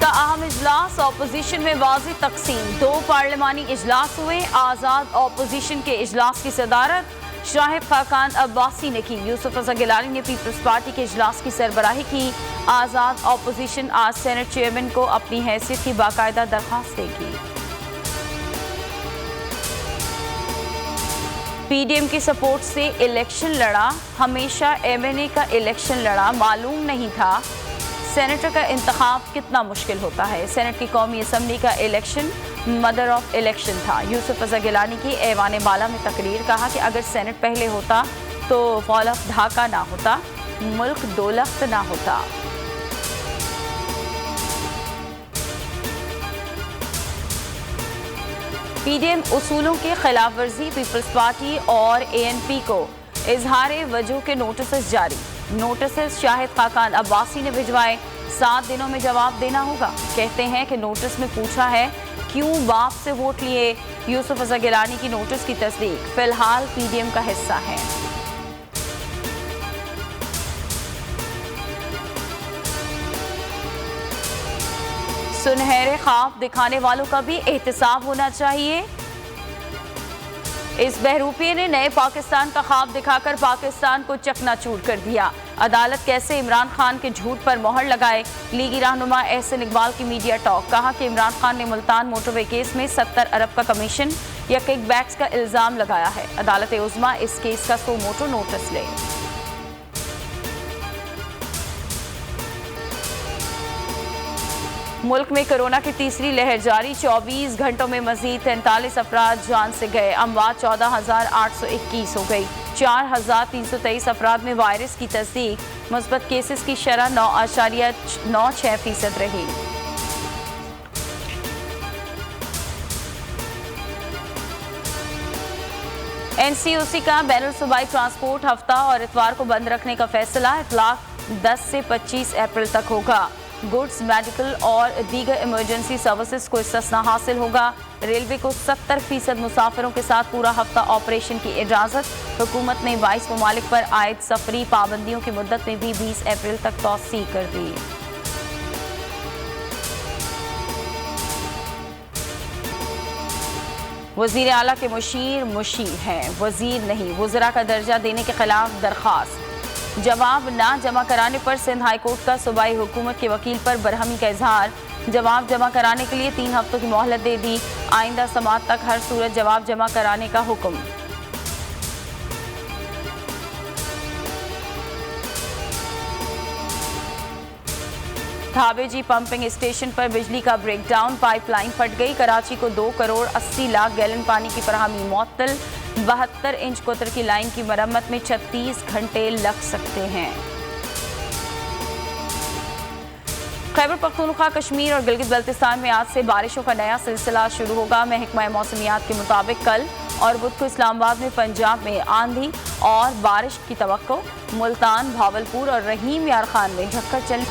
का अहम इजलास, अपोजिशन में वाज़ेह तकसीम। 2 पार्लिमानी इजलास हुए। आज़ाद अपोजिशन के इजलास की सदारत शाहिद खाकान अब्बासी ने की। यूसुफ रज़ा गिलानी ने पीपल्स पार्टी के इजलास की सरबराही की। आज़ाद अपोजिशन आज सेनेट चेयरमैन को अपनी हैसियत की बाकायदा दरख्वास्त देगी। पीडीएम की सपोर्ट से इलेक्शन लड़ा, हमेशा एमएनए का इलेक्शन लड़ा, मालूम नहीं था सेनेटर का इंतखाब कितना मुश्किल होता है। सेनेट की कौमी असम्बली का इलेक्शन मदर ऑफ इलेक्शन था। यूसुफ रज़ा गिलानी की ऐवान बाला में तकरीर, कहा कि अगर सेनेट पहले होता तो फॉल ऑफ ढाका ना होता, मुल्क दोलख्त ना होता। पीडीएम उसूलों की खिलाफ वर्जी, पीपल्स पार्टी और एएनपी को इजहार वजह के नोटिस जारी। नोटिस शाहिद खाकान अब्बासी ने भिजवाए, 7 दिनों में जवाब देना होगा। कहते हैं कि नोटिस में पूछा है क्यों बाप से वोट लिए। यूसुफ रज़ा गिलानी की नोटिस की तस्दीक, फिलहाल पीडीएम का हिस्सा है। सुनहरे ख्वाब दिखाने वालों का भी एहतसाब होना चाहिए। इस बहरूपिये ने नए पाकिस्तान का ख्वाब दिखाकर पाकिस्तान को चकनाचूर कर दिया। अदालत कैसे इमरान खान के झूठ पर मोहर लगाए। लीगी रहनुमा एहसन इकबाल की मीडिया टॉक, कहा कि इमरान खान ने मुल्तान मोटरवे केस में 70 अरब का कमीशन या किकबैक्स का इल्जाम लगाया है। अदालत उज़्मा इस केस का सो मोटो नोटिस ले। मुल्क में कोरोना की तीसरी लहर जारी, 24 घंटों में मजीद 43 अफराद जान से गए। अमवात 14,821 हो गई। 4,323 अफराद में वायरस की तस्दीक। मुस्बत केसेस की शरह 9.96% रही। एनसीओसी का बैनुल सूबाई ट्रांसपोर्ट हफ्ता और इतवार को बंद रखने का फैसला। इतलाक 10 से 25 अप्रैल तक होगा। गुड्स, मेडिकल और दीगर इमरजेंसी सर्विसेज को इस्तिस्ना हासिल होगा। रेलवे को 70% मुसाफिरों के साथ पूरा हफ्ता ऑपरेशन की इजाज़त। हुकूमत ने 22 ममालिक पर आयद सफरी पाबंदियों की मुद्दत में भी 20 अप्रैल तक तौसी कर दी। वज़ीर आला के मुशीर हैं, वज़ीर नहीं। वज़रा का दर्जा देने के खिलाफ दरख्वास्त। जवाब ना जमा कराने पर सिंध हाई कोर्ट का सूबाई हुकूमत के वकील पर बरहमी का इजहार। जवाब जमा कराने के लिए 3 हफ्तों की मोहलत दे दी। आइंदा समात तक हर सूरत जवाब जमा कराने का हुक्म। थाबेजी पंपिंग स्टेशन पर बिजली का ब्रेकडाउन, पाइपलाइन फट गई। कराची को 2 करोड़ 80 लाख गैलन पानी की फराहमी मुअत्तल। 72 इंच कोतर की लाइन की मरम्मत में 36 घंटे लग सकते हैं। खैबर पख्तूनख्वा, कश्मीर और गिलगित बल्तिस्तान में आज से बारिशों का नया सिलसिला शुरू होगा। महकमा मौसमियात के मुताबिक कल और बुध को इस्लामाबाद में, पंजाब में आंधी और बारिश की तवक्को। मुल्तान, भावलपुर और रहीम यार खान में झक्कर चल